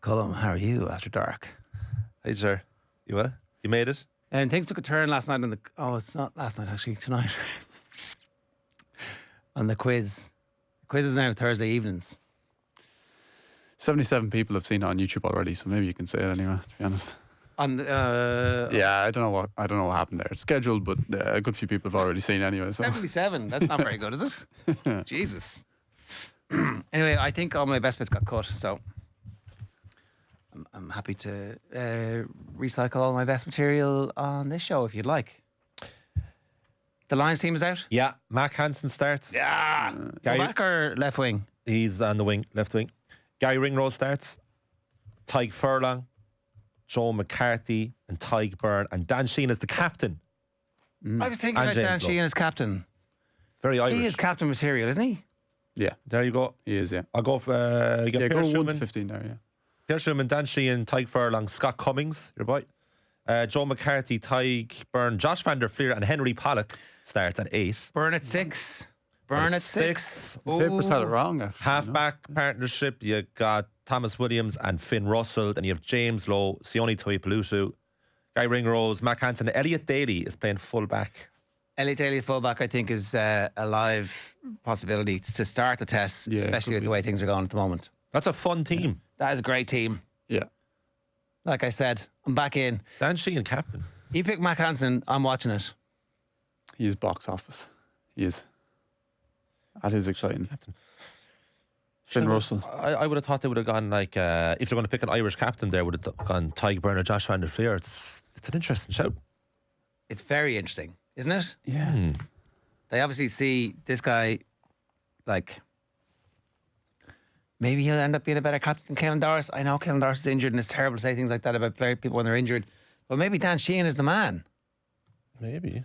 Colm, how are you after dark? Hey, Ger. You well? You made it? And things took a turn last night on the... Oh, it's not last night, actually. Tonight. On the quiz. The quiz is now Thursday evenings. 77 people have seen it on YouTube already, so maybe you can say it anyway, to be honest. On the... Yeah, I don't know what happened there. It's scheduled, but a good few people have already seen it anyway. So. 77. That's not very good, is it? Jesus. Anyway, I think all my best bits got cut, so... I'm happy to recycle all my best material on this show if you'd like. The Lions team is out? Yeah. Mac Hansen starts. Yeah. Back or left wing? He's on the wing, left wing. Gary Ringrose starts. Tyg Furlong, Joe McCarthy, and Tyg Byrne, and Dan Sheehan is the captain. I was thinking And about James Dan Lowe. Sheehan as captain. It's very Irish. He is captain material, isn't he? Yeah, There you go. he is, yeah. I'll go for you got Yeah, Pierre go 1 to Schumann, 15 there, yeah. Pierre Schumann, Dan Sheehan, Tyg Furlong, Scott Cummings, your boy. Joe McCarthy, Tyg Byrne, Josh van der Fleer, and Henry Pollock starts at 8. Burn at 6. Burn at 6. The papers had it wrong, actually. Halfback partnership, you got Thomas Williams and Finn Russell. Then you have James Lowe, Sione Tuipulotu, Guy Ringrose, Mac Hansen. Elliot Daly is playing full-back. Elliot Daly fullback, I think, is a live possibility to start the test, Yeah, especially with the way things are going at the moment. That's a fun team. That is a great team. Yeah. Like I said, I'm back in. Dan Sheehan, captain. You pick Mac Hansen, I'm watching it. He is box office. He is. That is exciting. Finn Russell. I would have thought they would have gone like, if they're going to pick an Irish captain there, would have gone Tyg Byrne or Josh van der Fleer. It's an interesting shout. It's very interesting, isn't it? Yeah. They obviously see this guy, like, maybe he'll end up being a better captain than Caelan Doris. I know Caelan Doris is injured and it's terrible to say things like that about people when they're injured. But maybe Dan Sheehan is the man. Maybe.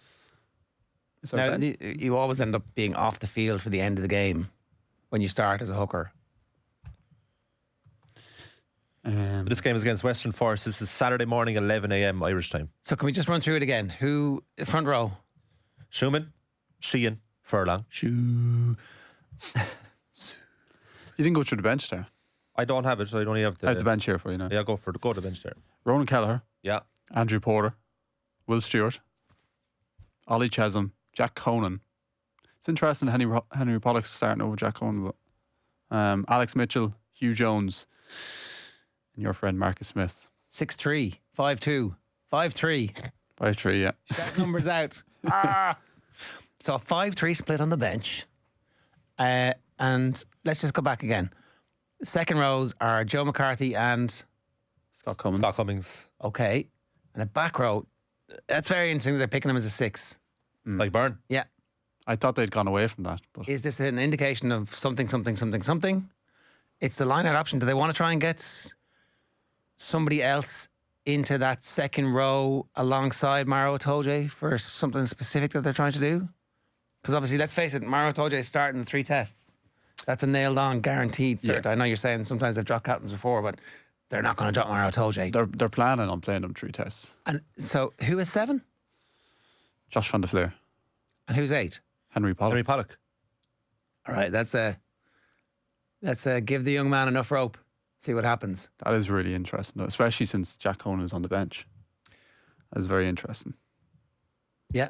Now, you always end up being off the field for the end of the game when you start as a hooker. This game is against Western Forest. This is Saturday morning, 11 a.m. Irish time. So can we just run through it again? Who, front row? Schumann, Sheehan, Furlong. You didn't go through the bench there. I don't have it, so I only have I have the bench here for you now. Yeah, go to the bench there. Ronan Kelleher, Yeah. Andrew Porter, Will Stewart, Ollie Chesham, Jack Conan. It's interesting Henry Pollock's starting over Jack Conan, but Alex Mitchell, Hugh Jones, and your friend Marcus Smith. 6'3", 5'2", 5'3". 5'3", yeah. That number's out. So a 5'3" split on the bench. And let's just go back again. Second rows are Joe McCarthy and... Scott Cummings. Scott Cummings. Okay. And the back row, that's very interesting. They're picking him as a 6. Like Byrne. Yeah. I thought they'd gone away from that. But Is this an indication of something? It's the line-out option. Do they want to try and get somebody else into that second row alongside Maro Itoje for something specific that they're trying to do? Because obviously, let's face it, Maro Itoje is starting the 3 tests. That's a nailed-on, guaranteed cert. Yeah. I know you're saying sometimes they've dropped captains before, but they're not going to drop Maro Itoje. they're planning on playing them 3 tests. And so, who is 7? Josh van der Fleer, And who's 8? Henry Pollock. Henry Pollock. All right, that's a give the young man enough rope. See what happens. That is really interesting, though, especially since Jack Conan is on the bench. That is very interesting. Yeah.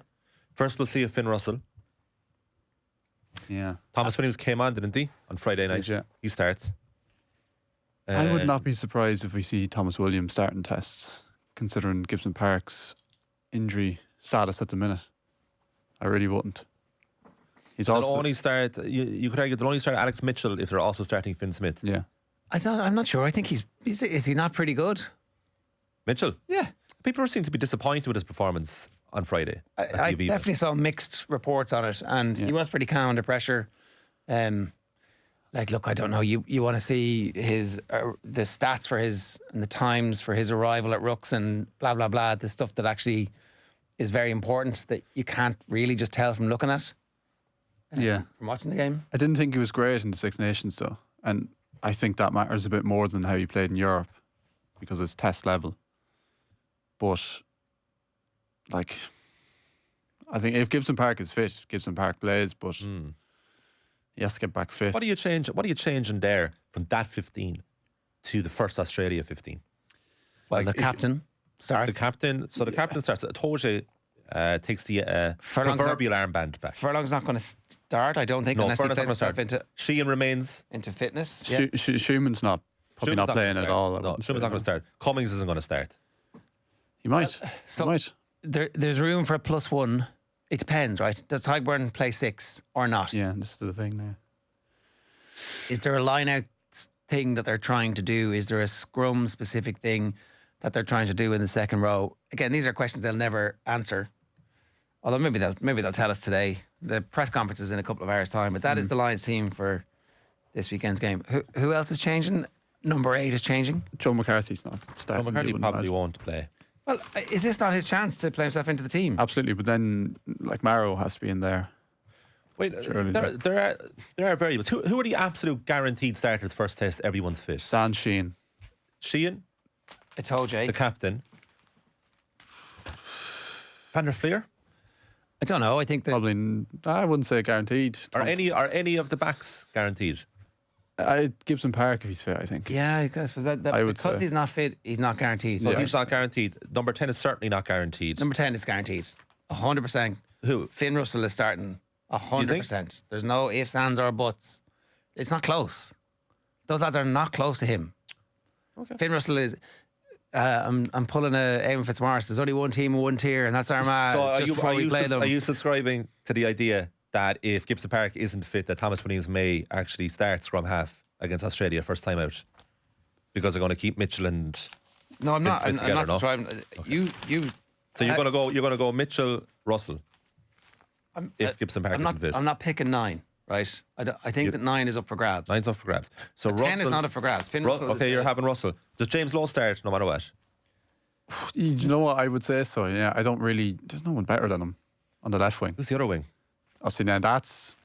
First, we'll see if Finn Russell. Yeah. Thomas Williams came on, didn't he? On Friday night. Yeah. He starts. I would not be surprised if we see Thomas Williams starting tests, considering Gibson Park's injury status at the minute. I really wouldn't. He's They'll also only start. You could argue they'll only start Alex Mitchell if they're also starting Finn Smith. yeah. I'm not sure. I think is he not pretty good? Mitchell. Yeah. People seem to be disappointed with his performance on Friday. at I Aviva. definitely saw mixed reports on it, and he was pretty calm under pressure. Like, look, I don't know. You want to see his the stats for his and the times for his arrival at Rooks and blah blah blah. The stuff that actually is very important that you can't really just tell from looking at. Yeah. From watching the game. I didn't think he was great in the Six Nations, though. And I think that matters a bit more than how he played in Europe because it's test level. But, like, I think if Gibson Park is fit, Gibson Park plays, but he has to get back fit. What do you change in there from that 15 to the first Australia 15. Well, Like, the captain starts. The captain starts. Toje takes the Furlong's proverbial armband back. Furlong's not going to start, I don't think, No, unless he Furlong's plays not going himself to start. Sheehan remains. into fitness. Schumann's probably Schumann's not gonna playing at start. all. No, Schumann's not going to start. Cummings isn't going to start. He might. So he might. there's room for a +1. It depends, right? Does Tygburn play 6 or not? Yeah, this is the thing now. Is there a line out thing that they're trying to do? Is there a scrum specific thing that they're trying to do in the second row? Again, these are questions they'll never answer. Although maybe they'll tell us today. The press conference is in a couple of hours' time, but that is the Lions team for this weekend's game. Who else is changing? Number 8 is changing. Joe McCarthy's not Tom starting. McCarthy you wouldn't probably imagine. won't play. Well, is this not his chance to play himself into the team? Absolutely, but then like Maro has to be in there. Wait, Surely there are variables. Who are the absolute guaranteed starters first test? Everyone's fit. Dan Sheehan. Sheehan, Itoje. the captain. Van der Fleer. I don't know. I think that I wouldn't say guaranteed. Are any of the backs guaranteed? Gibson Park if he's fit, I think. yeah, I guess that I would because say. he's not fit, he's not guaranteed. So he's not guaranteed. Number 10 is certainly not guaranteed. Number 10 is guaranteed. 100%. Who? Finn Russell is starting. 100%. There's no ifs, ands, or buts. It's not close. Those lads are not close to him. Okay. Finn Russell is. I'm pulling a Eamon Fitzmaurice. There's only one team and one tier, and that's Armagh. So just before we play them. are you subscribing to the idea that if Gibson Park isn't fit, that Thomas Williams may actually start scrum half against Australia first time out? Because they're going to keep Mitchell and No, I'm not. Smith I'm not together, no? subscribing. You. so you're going to go Mitchell Russell if Gibson Park isn't fit. I'm not picking 9. Right. I think that 9 is up for grabs. 9's up for grabs. So 10 is Russell, not up for grabs. Finn Russell. okay, you're having Russell. Does James Lowe start no matter what? You know what? I would say so. Yeah, I don't really. There's no one better than him on the left wing. Who's the other wing? I'll see now. That's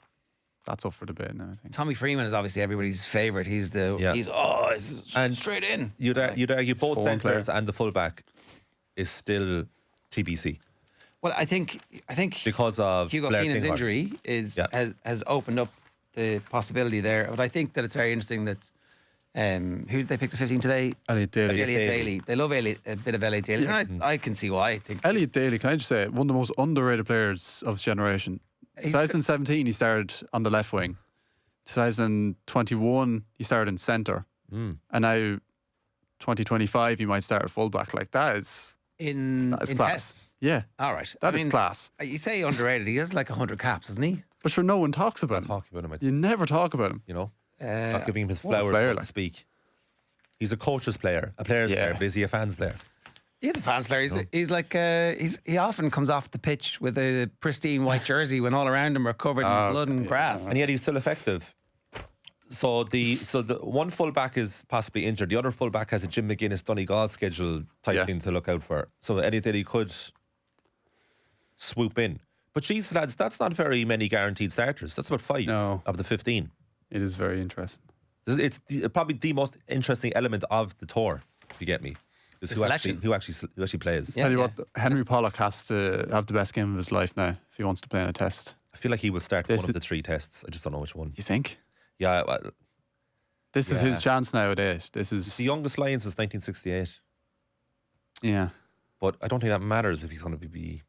up for debate now. I think. Tommy Freeman is obviously everybody's favourite. He's And straight in. You'd argue both form centres player. and the fullback is still TBC Well, I think because of Hugo Blair Keenan's Kinghorn. injury has opened up the possibility there. But I think that it's very interesting that who did they pick the 15 today? Elliot Daly. Elliot Daly. They love a bit of Elliot Daly. And I can see why. I think Elliot Daly, can I just say, one of the most underrated players of his generation. 2017, he started on the left wing. 2021, he started in centre. And now, 2025, he might start at fullback. Like, that is in class. tests. Yeah. All right. That is class. You say underrated. He has like 100 caps, doesn't he? But sure, no one talks about him. Talk about him, You never talk about him. you know, not giving him his what a flowers, player, so to like. speak. He's a coach's player, a player's player, but is he a fan's player? Yeah, the fans player. He's like he often comes off the pitch with a pristine white jersey when all around him are covered in blood and grass. And yet he's still effective. So the one fullback is possibly injured. The other fullback has a Jim McGuinness, Donegal schedule type thing to look out for. So anything he could swoop in. But geez, lads, that's not very many guaranteed starters. That's about 5 of the 15. It is very interesting. It's probably the most interesting element of the tour, if you get me. Is The who actually, selection. who actually plays. Yeah. Tell you what, Henry Pollock has to have the best game of his life now if he wants to play in a test. I feel like he will start This one of is- the 3 tests. I just don't know which one. You think? Yeah, well, This is his chance now at 8. This it's is the youngest Lion since 1968. yeah. But I don't think that matters if he's going to be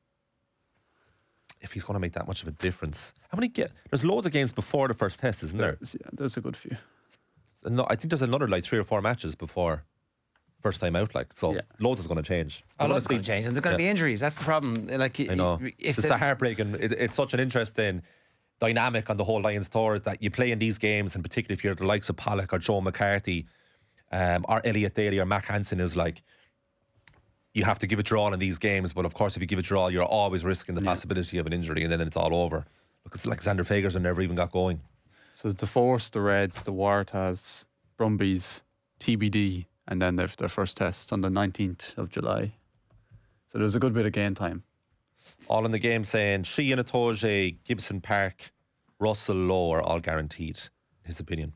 if he's going to make that much of a difference. How many there's loads of games before the first test, isn't there? There's a good few. No, I think there's another like 3 or 4 matches before first time out. Like so, loads is going to change. A lot's going to change, and there's going to be injuries. That's the problem. Like I know if it's the heartbreaking. It's such an interesting dynamic on the whole Lions tour is that you play in these games, and particularly if you're the likes of Pollock or Joe McCarthy, or Elliot Daly or Mac Hansen, is like you have to give it your all in these games. But of course, if you give it your all, you're always risking the possibility of an injury, and then it's all over. Look, it's like Xander Fagers never even got going. So the Force, the Reds, the Waratahs, Brumbies, TBD, and then their first test on the 19th of July. So there's a good bit of game time. All in the game saying Sheehan, Itoje, Gibson Park, Russell, Lowe are all guaranteed. His opinion.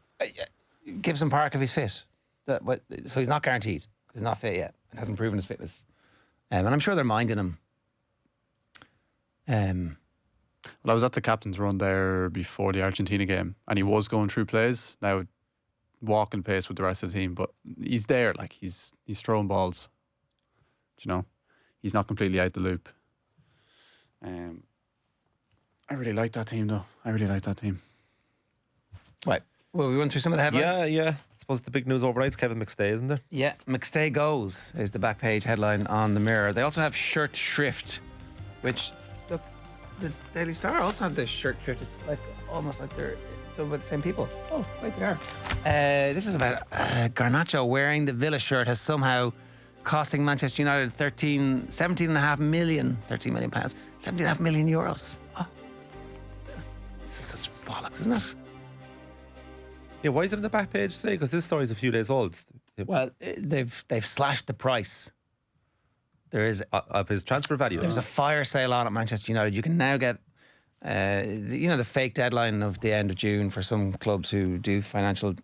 Gibson Park if he's fit. So he's not guaranteed. He's not fit yet. It hasn't proven his fitness. And I'm sure they're minding him. Well, I was at the captain's run there before the Argentina game, and he was going through plays. Now, walking pace with the rest of the team, but he's there. Like he's throwing balls. Do you know, he's not completely out the loop. I really like that team, though. I really like that team. Right. Well, we run through some of the headlines. Yeah. I suppose the big news overnight is Kevin McStay, isn't there? Yeah, McStay goes is the back page headline on the Mirror. They also have shirt shrift, which, look, the Daily Star also have this shirt shrift. It's like almost like they're done by the same people. Oh, right they are. This is about Garnacho wearing the Villa shirt has somehow costing Manchester United 17.5 million, 13 million pounds, 17.5 million euros. Oh. This is such bollocks, isn't it? Yeah, why is it on the back page today? Because this story's a few days old. Well, they've slashed the price. There is of his transfer value. There's a fire sale on at Manchester United. You can now get, the fake deadline of the end of June for some clubs who do financial,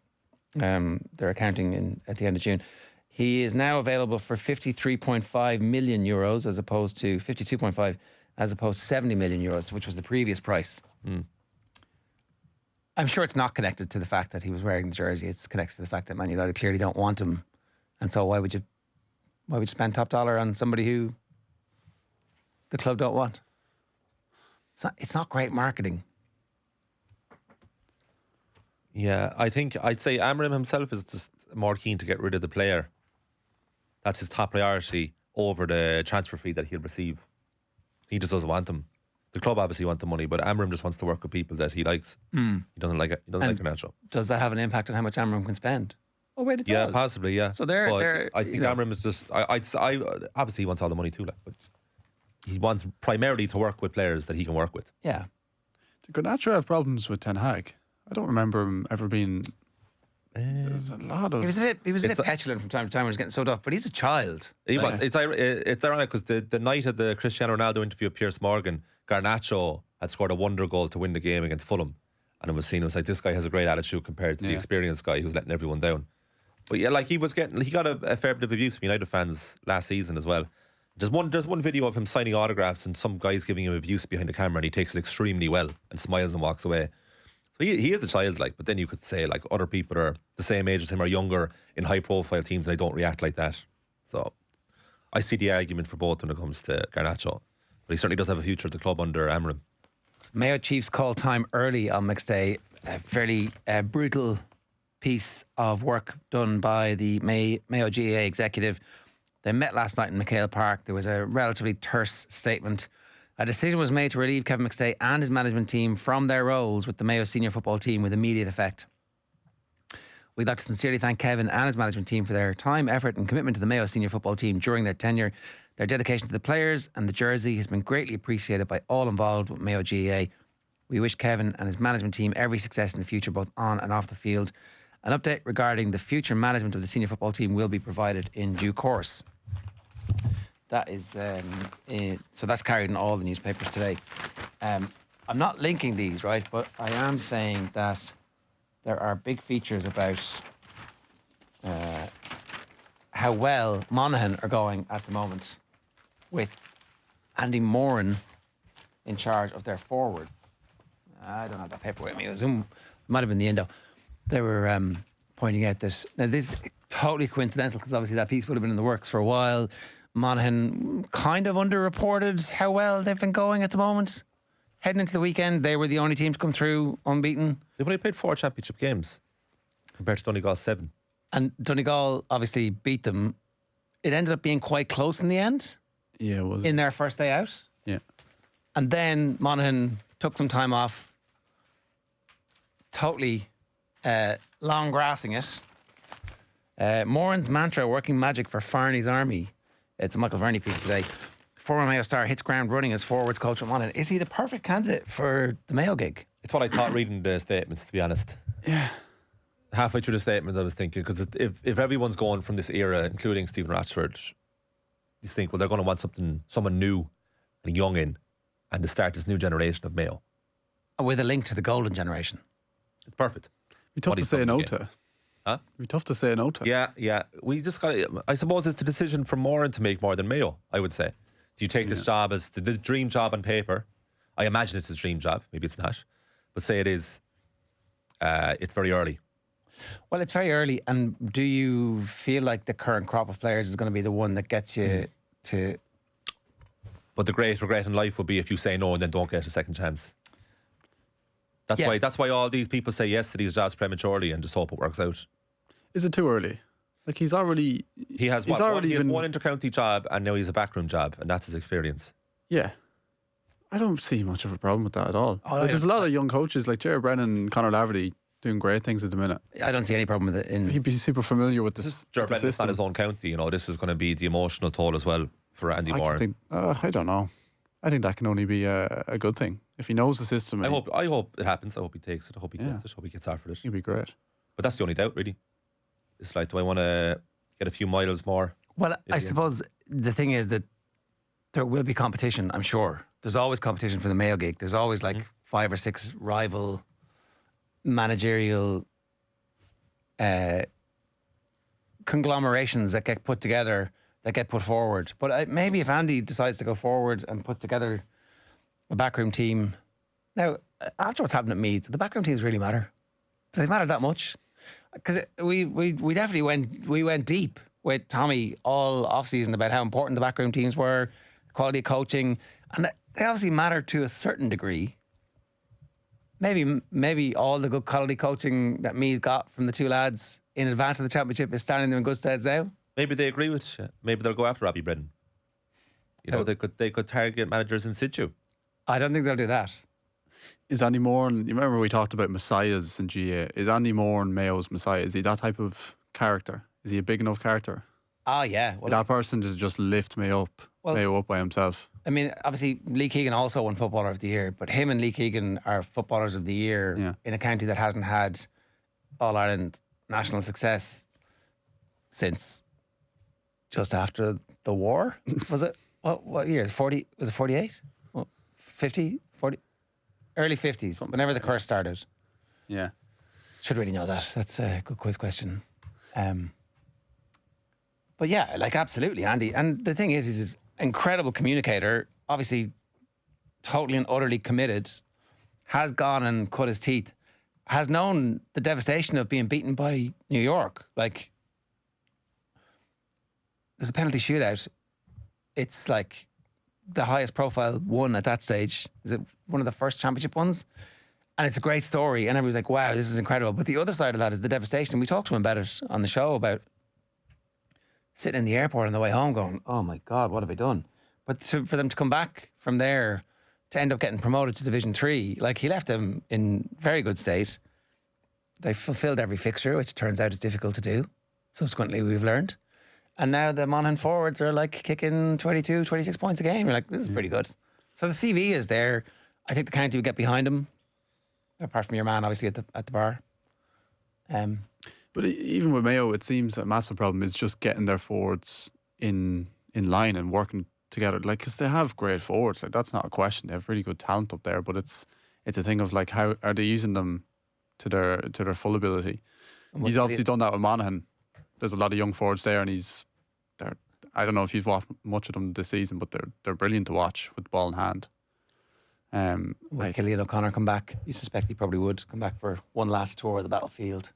their accounting at the end of June. He is now available for 53.5 million euros as opposed to 52.5, as opposed to 70 million euros, which was the previous price. Mm. I'm sure it's not connected to the fact that he was wearing the jersey. It's connected to the fact that Man United clearly don't want him, and so why would you spend top dollar on somebody who the club don't want? It's not great marketing. Yeah, I think I'd say Amram himself is just more keen to get rid of the player. That's his top priority over the transfer fee that he'll receive. He just doesn't want them. The club obviously want the money, but Amram just wants to work with people that he likes. He doesn't like it. He doesn't like Garnacho. Does that have an impact on how much Amram can spend? Oh wait, it does. Yeah, possibly. Yeah. So they're I think Amram is just. I obviously he wants all the money too, but he wants primarily to work with players that he can work with. Yeah. Did Garnacho have problems with Ten Hag? I don't remember him ever being. There's a lot of. He was a bit petulant from time to time when he was getting so off, but he's a child. He was. It's ironic because the night of the Cristiano Ronaldo interview with Piers Morgan, Garnacho had scored a wonder goal to win the game against Fulham, and it was seen. It was like, this guy has a great attitude compared to the experienced guy who's letting everyone down. But yeah, like he got a fair bit of abuse from United fans last season as well. There's one video of him signing autographs and some guys giving him abuse behind the camera, and he takes it extremely well and smiles and walks away. So he is a child, like, but then you could say like other people are the same age as him or younger in high profile teams and they don't react like that. So I see the argument for both when it comes to Garnacho, but he certainly does have a future at the club under Amram. Mayo Chiefs call time early on McStay. A fairly brutal piece of work done by the Mayo GAA executive. They met last night in McHale Park. There was a relatively terse statement. A decision was made to relieve Kevin McStay and his management team from their roles with the Mayo senior football team with immediate effect. We'd like to sincerely thank Kevin and his management team for their time, effort and commitment to the Mayo senior football team during their tenure. Their dedication to the players and the jersey has been greatly appreciated by all involved with Mayo GAA. We wish Kevin and his management team every success in the future, both on and off the field. An update regarding the future management of the senior football team will be provided in due course. That is so that's carried in all the newspapers today. I'm not linking these, right, but I am saying that there are big features about how well Monaghan are going at the moment, with Andy Moran in charge of their forwards. I don't have that paper with me. It might have been the Indo. They were pointing out that now this is totally coincidental because obviously that piece would have been in the works for a while. Monaghan kind of underreported how well they've been going at the moment. Heading into the weekend, they were the only team to come through unbeaten. They've only played 4 championship games compared to Donegal's 7. And Donegal obviously beat them. It ended up being quite close in the end. Yeah, it was. In their first day out. Yeah. And then Monaghan took some time off, totally long grassing it. Moran's mantra, working magic for Farney's army. It's a Michael Verney piece today. Former Mayo star hits ground running as forwards coach at Monaghan. Is he the perfect candidate for the Mayo gig? It's what I thought reading the statements, to be honest. Yeah. Halfway through the statement, I was thinking, because if everyone's going from this era, including Stephen Ratchford, you think, well, they're going to want someone new and young in, and to start this new generation of Mayo. With a link to the golden generation. It's perfect. It'd be tough to say no to. Huh? It'd be tough to say no to. Yeah. We just got to, I suppose it's the decision for Moran to make more than Mayo, I would say. Do you take this job as the dream job on paper? I imagine it's his dream job. Maybe it's not. But say it is, it's very early. Well, it's very early, and do you feel like the current crop of players is going to be the one that gets you to? But the great regret in life would be if you say no and then don't get a second chance. That's why all these people say yes to these jobs prematurely and just hope it works out. Is it too early? Like he has one intercounty job and now he's a backroom job, and that's his experience. Yeah. I don't see much of a problem with that at all. Oh, there's a lot of young coaches like Ger Brennan and Conor Laverty doing great things at the minute. I don't see any problem with it. He'd be super familiar with this. Ger Brennan's not his own county, you know. This is going to be the emotional toll as well for Andy Moore. I don't know. I think that can only be a good thing if he knows the system. I hope it happens. I hope he takes it. I hope he gets it. I hope he gets offered it. He'd be great. But that's the only doubt, really. It's like, do I want to get a few miles more? Well, I suppose the thing is that there will be competition, I'm sure. There's always competition for the Mayo gig. There's always like 5 or 6 rival managerial conglomerations that get put together, that get put forward. But maybe if Andy decides to go forward and puts together a backroom team. Now, after what's happened at Meath, do the backroom teams really matter? Do they matter that much? Because we definitely went deep with Tommy all off-season about how important the backroom teams were, quality of coaching, and they obviously matter to a certain degree. Maybe all the good quality coaching that Meath got from the two lads in advance of the championship is standing them in good stead now. Maybe they agree with you. Maybe they'll go after Robbie Brennan. You know, they could target managers in situ. I don't think they'll do that. Is Andy Moore, you remember we talked about messiahs in GAA, is Andy Moore and Mayo's messiah, is he that type of character? Is he a big enough character? Oh yeah. Well, that person to just lift Mayo up by himself. I mean, obviously Lee Keegan also won Footballer of the Year, but him and Lee Keegan are Footballers of the Year in a county that hasn't had All-Ireland national success since just after the war. Was it? What year? 40? Was it 48? 50? 40? Early 50s, whenever the curse started. Yeah. Should really know that. That's a good quiz question. But yeah, like absolutely, Andy. And the thing is, he's an incredible communicator, obviously totally and utterly committed, has gone and cut his teeth, has known the devastation of being beaten by New York. Like, there's a penalty shootout. It's like the highest profile one at that stage. Is it one of the first championship ones? And it's a great story. And everybody's like, wow, this is incredible. But the other side of that is the devastation. We talked to him about it on the show, about sitting in the airport on the way home going, oh my God, what have I done? But for them to come back from there to end up getting promoted to Division 3, like he left them in very good state. They fulfilled every fixture, which turns out is difficult to do. Subsequently, we've learned. And now the Monaghan forwards are like kicking 22, 26 points a game. You're like, this is pretty good. So the CV is there. I think the county would get behind him, apart from your man, obviously, at the bar. But even with Mayo, it seems a massive problem is just getting their forwards in line and working together. Like, because they have great forwards. Like, that's not a question. They have really good talent up there. But it's a thing of like, how are they using them to their full ability? He's obviously done that with Monaghan. There's a lot of young forwards there, and I don't know if you've watched much of them this season, but they're brilliant to watch with the ball in hand. Will Killian O'Connor come back? You suspect he probably would come back for one last tour of the battlefield.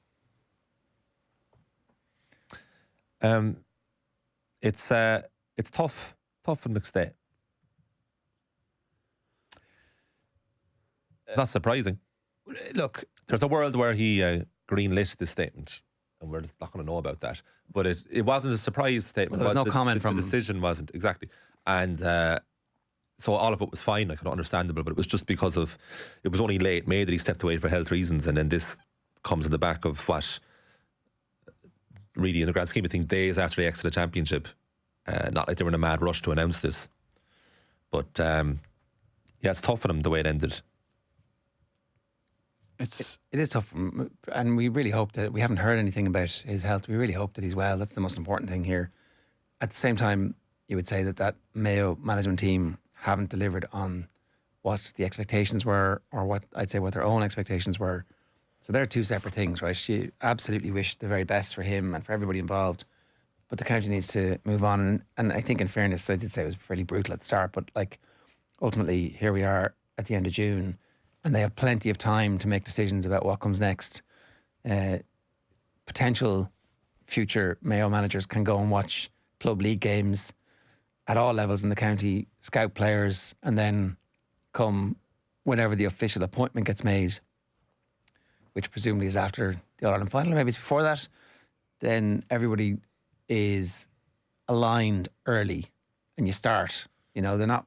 It's tough for McStay. Not surprising. Look, there's a world where he greenlit this statement, and we're not going to know about that. But it wasn't a surprise statement. Well, there was no comment from the decision wasn't exactly, and so all of it was fine, like understandable. But it was just because it was only late May that he stepped away for health reasons, and then this comes in the back of what, really, in the grand scheme of things, days after they exited the championship. Not like they were in a mad rush to announce this, but yeah, it's tough for them the way it ended. It is tough, and we really hope that we haven't heard anything about his health. We really hope that he's well. That's the most important thing here. At the same time, you would say that Mayo management team haven't delivered on what the expectations were, or what their own expectations were. So they're two separate things, right? You absolutely wish the very best for him and for everybody involved, but the county needs to move on. And I think, in fairness, I did say it was fairly brutal at the start, but like ultimately, here we are at the end of June. And they have plenty of time to make decisions about what comes next. potential future Mayo managers can go and watch club league games at all levels in the county, scout players, and then come whenever the official appointment gets made, which presumably is after the All-Ireland final, or maybe it's before that, then everybody is aligned early and you start. You know, they're not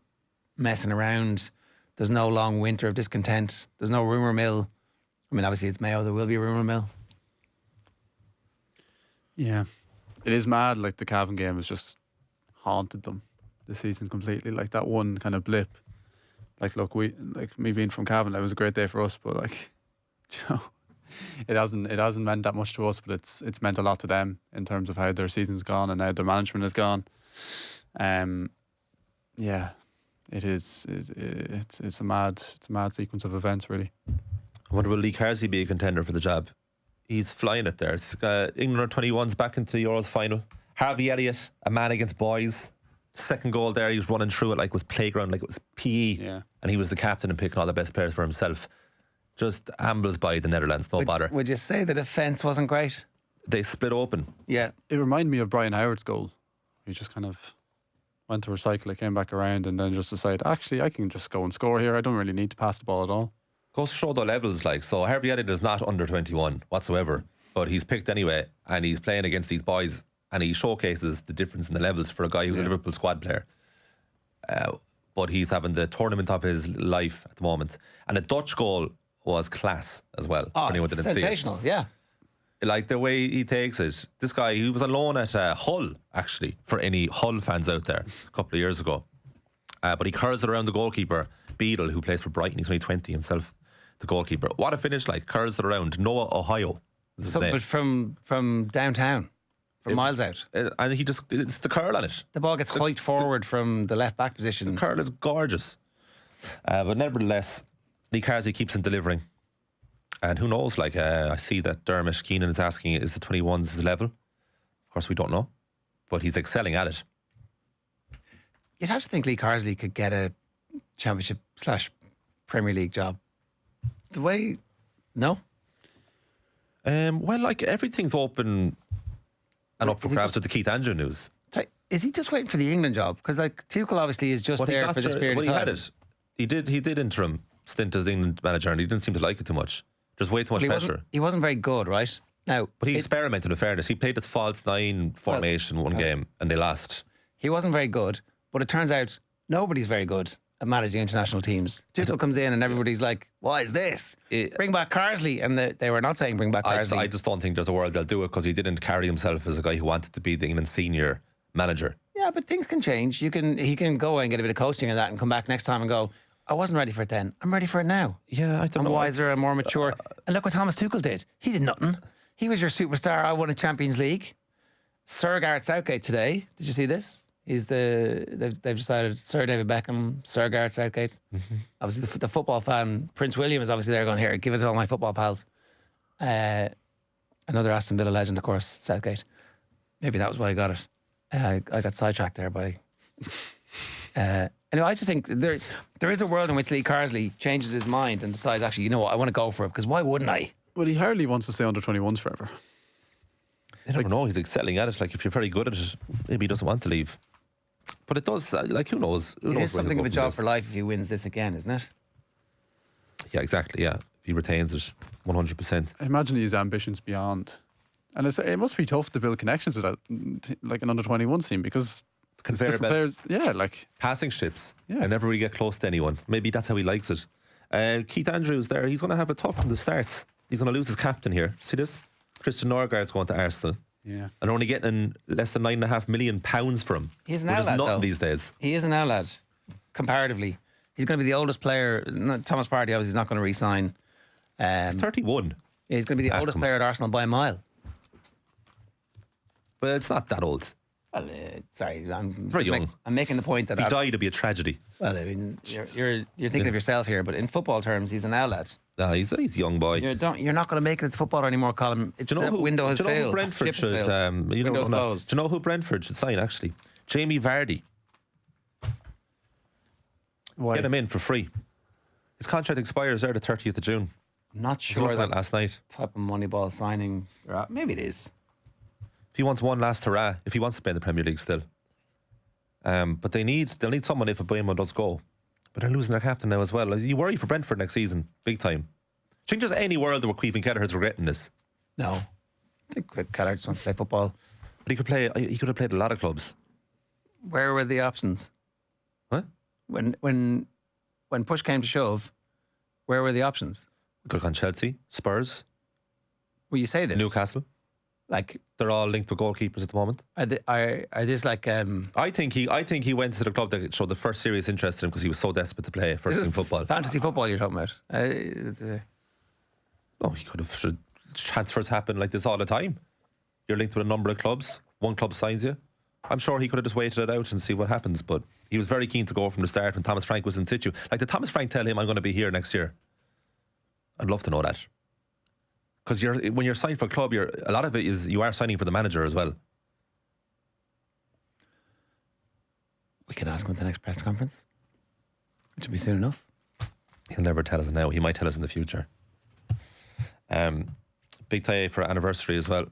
messing around. There's no long winter of discontent. There's no rumour mill. I mean, obviously it's Mayo, there will be a rumour mill. Yeah. It is mad, like the Cavan game has just haunted them this season completely. Like that one kind of blip. Like, look, me being from Cavan, it was a great day for us, but like, you know, it hasn't meant that much to us, but it's meant a lot to them in terms of how their season's gone and how their management has gone. Yeah, it is. It's a mad sequence of events, really. I wonder will Lee Carsley be a contender for the job? He's flying it there. England under-21's back into the Euros final. Harvey Elliott, a man against boys. Second goal there, he was running through it like it was playground, like it was PE. Yeah. And he was the captain and picking all the best players for himself. Just ambles by the Netherlands, no bother. Would you say the defence wasn't great? They split open. Yeah. It reminded me of Brian Howard's goal. He just kind of went to recycle it, came back around, and then just decided, actually, I can just go and score here. I don't really need to pass the ball at all. Goes to show the levels, like. So Harvey Elliott is not under 21 whatsoever, but he's picked anyway, and he's playing against these boys, and he showcases the difference in the levels for a guy who's a Liverpool squad player. But he's having the tournament of his life at the moment. And the Dutch goal was class as well. Oh, for anyone it's that didn't see it. sensational, yeah. Like the way he takes it. This guy, he was on loan at Hull, actually, for any Hull fans out there, a couple of years ago. But he curls it around the goalkeeper, Beadle, who plays for Brighton. He's only 20 himself, the goalkeeper. What a finish, like, curls it around. Noah Ohio. But from downtown, from miles out. And he just, it's the curl on it. The ball gets hiked forward from the left back position. The curl is gorgeous. But nevertheless, Lee Carsley keeps on delivering. And who knows, like, I see that Dermot Keenan is asking, is the 21s his level? Of course, we don't know. But he's excelling at it. You'd have to think Lee Carsley could get a Championship / Premier League job. The way, no? Well, like, everything's open and up for grabs with the Keith Andrew news. Sorry, is he just waiting for the England job? Because, like, Tuchel obviously is just there for this period of time. He had it. He did interim stint as the England manager, and he didn't seem to like it too much. There's way too much pressure. He wasn't very good, right? Now, but he experimented, in fairness. He played this false 9 formation one game, and they lost. He wasn't very good, but it turns out nobody's very good at managing international teams. Tuchel comes in and everybody's like, what is this? Bring back Carsley. And they were not saying bring back Carsley. I just don't think there's a world they'll do it, because he didn't carry himself as a guy who wanted to be the England senior manager. Yeah, but things can change. He can go away and get a bit of coaching and that and come back next time and go, I wasn't ready for it then. I'm ready for it now. Yeah, I don't know. I'm wiser and more mature. And look what Thomas Tuchel did. He did nothing. He was your superstar. I won a Champions League. Sir Gareth Southgate today. Did you see this? They've decided Sir David Beckham, Sir Gareth Southgate. Mm-hmm. Obviously, the football fan, Prince William, is obviously there going, here, give it to all my football pals. Another Aston Villa legend, of course, Southgate. Maybe that was why I got it. I got sidetracked there by... Anyway, I just think there is a world in which Lee Carsley changes his mind and decides, actually, you know what, I want to go for it, because why wouldn't I? Well, he hardly wants to stay under 21s forever. I don't know. He's excelling at it. Like, if you're very good at it, maybe he doesn't want to leave. But it does. Like, who knows? It is something of a job for life if he wins this again, isn't it? Yeah, exactly. Yeah, if he retains it, 100%. I imagine his ambitions beyond, and it must be tough to build connections with that, like an under 21 team, because conveyor belt players, yeah, like passing ships, yeah, and never really get close to anyone. Maybe that's how he likes it. Keith Andrews there. He's going to have it tough from the start. He's going to lose his captain here. See this? Christian Norgaard's going to Arsenal. Yeah. And only getting less than £9.5 million for him. He's an outlet, nothing though. These days. He is an outlet, comparatively. He's going to be the oldest player. Thomas Partey obviously is not going to re-sign. He's 31. Yeah, he's going to be the oldest player at Arsenal by a mile. But it's not that old. Well, sorry, I'm very young. I'm making the point that if he died, it'd be a tragedy. Well, I mean, you're thinking of yourself here, but in football terms, he's an outlet. No, he's a young boy. You're not going to make it as footballer anymore, Colm. Do you know who, window has do you know sailed. Who Brentford should? Window's closed. Do you know who Brentford should sign? Actually, Jamie Vardy. Why? Get him in for free. His contract expires there the 30th of June. I'm not I was sure looking at that it last night. type of Moneyball signing. Maybe it is. If he wants one last hurrah, if he wants to play in the Premier League still. But they'll need someone if Mbeumo does go. But they're losing their captain now as well. You worry for Brentford next season, big time. Do you think there's any world where Caoimhin Kelleher's regretting this? No. I think Kelleher just wants to play football. But he could have played a lot of clubs. Where were the options? What? When push came to shove, where were the options? Could have gone Chelsea, Spurs, Will you say this? Newcastle. Like, They're all linked with goalkeepers at the moment. are this like I think he went to the club that showed the first serious interest in him because he was so desperate to play first team football. fantasy football you're talking about? No, he could have. Transfers happen like this all the time. You're linked with a number of clubs. One club signs you. I'm sure he could have just waited it out and see what happens. But he was very keen to go from the start when Thomas Frank was in situ. Like, did Thomas Frank tell him, I'm going to be here next year? I'd love to know that. Because when you're signing for a club, a lot of it is you are signing for the manager as well. We can ask him at the next press conference, which will be soon enough. He'll never tell us now. He might tell us in the future. Big day for anniversary as well.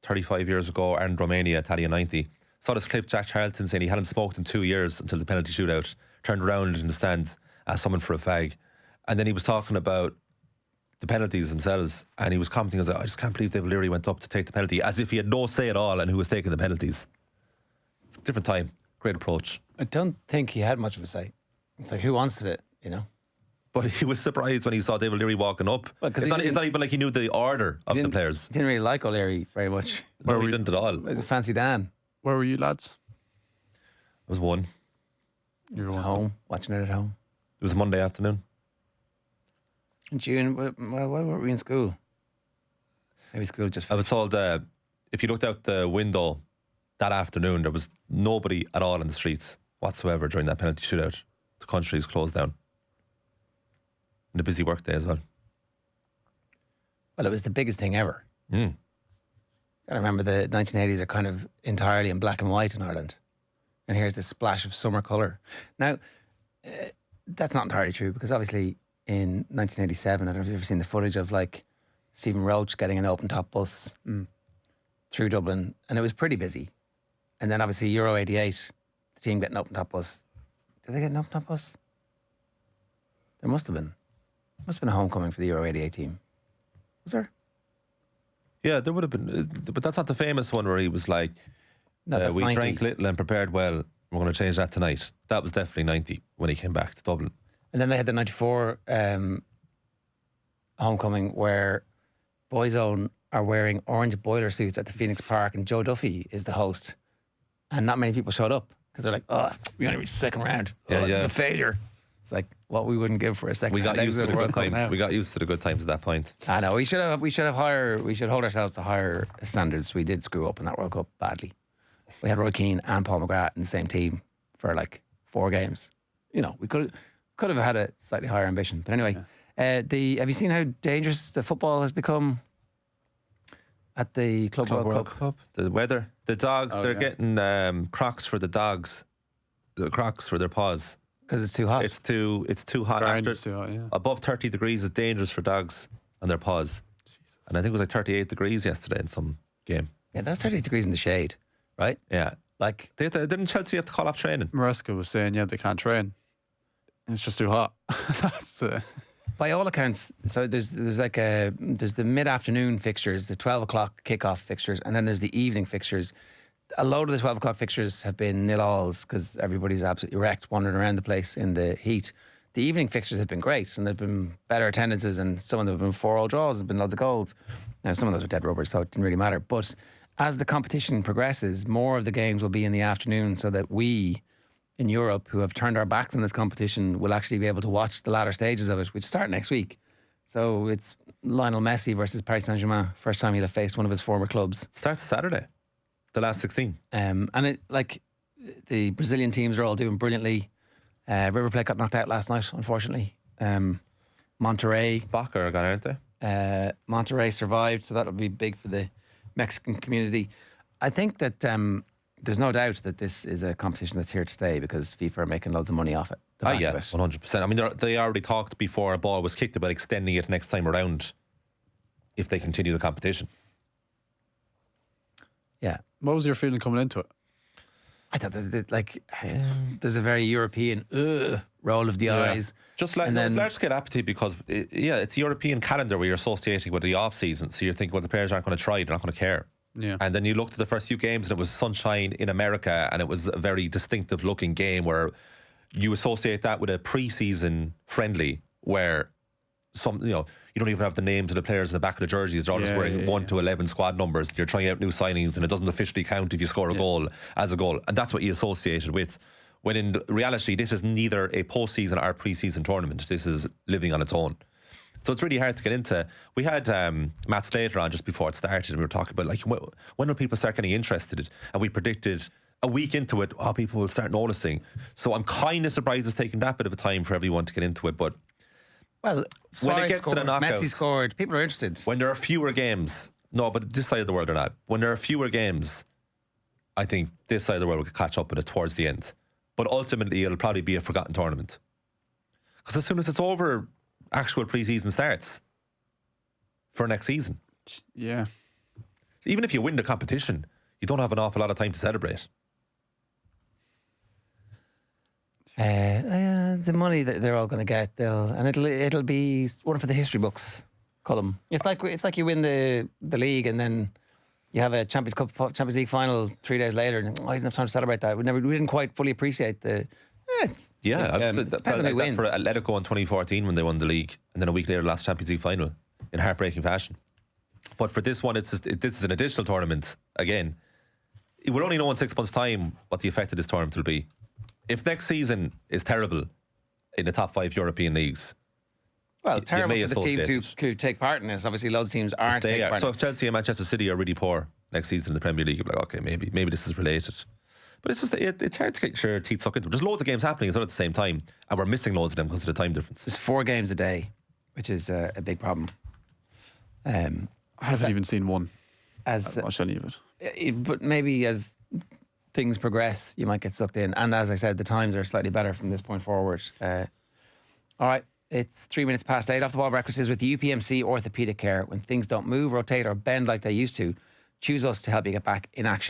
35 years ago, Ireland, Romania, Italia 90. Saw this clip, Jack Charlton saying he hadn't smoked in 2 years until the penalty shootout. Turned around in the stand, asked someone for a fag. And then he was talking about the penalties themselves, and he was commenting, I just can't believe David Leary went up to take the penalty, as if he had no say at all and who was taking the penalties. Different time. Great approach. I don't think he had much of a say. It's like, who wants it, But he was surprised when he saw David Leary walking up. Well, it's not even like he knew the order of the players. He didn't really like O'Leary very much. No, he didn't at all. He was a fancy Dan. Where were you lads? It was one. You were At home, watching it at home. It was a Monday afternoon. And June, why weren't we in school? Maybe school just... I was told if you looked out the window that afternoon, there was nobody at all in the streets whatsoever during that penalty shootout. The country is closed down. And a busy work day as well. Well, it was the biggest thing ever. Mm. I remember the 1980s are kind of entirely in black and white in Ireland. And here's this splash of summer colour. Now, that's not entirely true, because obviously in 1987, I don't know if you've ever seen the footage of like Stephen Roach getting an open top bus through Dublin, and it was pretty busy. And then obviously Euro 88, the team getting an open top bus. Did they get an open top bus? There must have been. Must have been a homecoming for the Euro 88 team. Was there? Yeah, there would have been. But that's not the famous one where he was like, No, that's we 90. drank little and prepared well. We're going to change that tonight. That was definitely 90 when he came back to Dublin. And then they had the 94 homecoming where Boyzone are wearing orange boiler suits at the Phoenix Park, and Joe Duffy is the host. And not many people showed up because they're like, oh, we only reached the second round. Yeah, It's a failure. It's like what we wouldn't give for a second We round. got used to the World good Cup times. now. We got used to the good times at that point. I know. We should hold ourselves to higher standards. We did screw up in that World Cup badly. We had Roy Keane and Paul McGrath in the same team for like 4 games. We could have had a slightly higher ambition. But anyway, have you seen how dangerous the football has become at the Club World Cup? The weather, the dogs, they're getting Crocs for the dogs, the Crocs for their paws. Because it's too hot. It's too hot. Grind is too hot, yeah. Above 30 degrees is dangerous for dogs and their paws. Jesus. And I think it was like 38 degrees yesterday in some game. Yeah, that's 38 degrees in the shade, right? Yeah. Like, Didn't Chelsea have to call off training? Maresca was saying, they can't train. It's just too hot. That's by all accounts, so there's the mid-afternoon fixtures, the 12 o'clock kickoff fixtures, and then there's the evening fixtures. A load of the 12 o'clock fixtures have been nil-alls because everybody's absolutely wrecked, wandering around the place in the heat. The evening fixtures have been great, and there've been better attendances, and some of them have been 4-4 draws, there've been loads of goals. Now, some of those are dead rubbers, so it didn't really matter. But as the competition progresses, more of the games will be in the afternoon, so that we in Europe, who have turned our backs on this competition, will actually be able to watch the latter stages of it, which start next week. So it's Lionel Messi versus Paris Saint-Germain. First time he'll have faced one of his former clubs. Starts Saturday, the last 16. And the Brazilian teams are all doing brilliantly. River Plate got knocked out last night, unfortunately. Monterrey. Boca are gone, aren't they? Monterrey survived, so that'll be big for the Mexican community. I think that there's no doubt that this is a competition that's here to stay because FIFA are making loads of money off it. the back of it. 100%. I mean, they already talked before a ball was kicked about extending it next time around if they continue the competition. Yeah. What was your feeling coming into it? I thought there's a very European roll of the eyes. Just like there's large scale apathy because it's the European calendar where you're associating with the off season. So you're thinking, well, the players aren't going to try, they're not going to care. Yeah. And then you looked at the first few games and it was sunshine in America and it was a very distinctive looking game where you associate that with a pre-season friendly where you don't even have the names of the players in the back of the jerseys. They're all just wearing 1 to 11 squad numbers. You're trying out new signings and it doesn't officially count if you score a goal as a goal. And that's what you associate it with. When in reality, this is neither a postseason or pre-season tournament. This is living on its own. So it's really hard to get into. We had Matt Slater on just before it started and we were talking about when will people start getting interested? And we predicted a week into it, people will start noticing. So I'm kind of surprised it's taken that bit of a time for everyone to get into it. But well, when it gets to the knockouts, Messi scored. People are interested. When there are fewer games, no, but this side of the world are not. When there are fewer games, I think this side of the world will catch up with it towards the end. But ultimately, it'll probably be a forgotten tournament. Because as soon as it's over, actual pre-season starts for next season. Yeah. Even if you win the competition, you don't have an awful lot of time to celebrate. The money that they're all going to get, it'll be one for the history books. Colm. It's like you win the league and then you have a Champions League final 3 days later, and I didn't have time to celebrate that. We didn't quite fully appreciate the. Depends on who wins. For Atletico in 2014 when they won the league, and then a week later, last Champions League final in heartbreaking fashion. But for this one, this is an additional tournament. Again, we'll only know in 6 months' time what the effect of this tournament will be. If next season is terrible in the top 5 European leagues, well, terrible for the teams who take part in this. Obviously, loads of teams aren't taking part. So if Chelsea and Manchester City are really poor next season in the Premier League, you'll be like, okay, maybe this is related. But it's just it's hard to get your teeth stuck into. There's loads of games happening at the same time, and we're missing loads of them because of the time difference. There's 4 games a day, which is a big problem. I haven't even seen one. I've watched any of it. But maybe as things progress, you might get sucked in. And as I said, the times are slightly better from this point forward. All right, it's 3 minutes past 8. Off the Ball Breakfast is with UPMC Orthopaedic Care. When things don't move, rotate or bend like they used to, choose us to help you get back in action.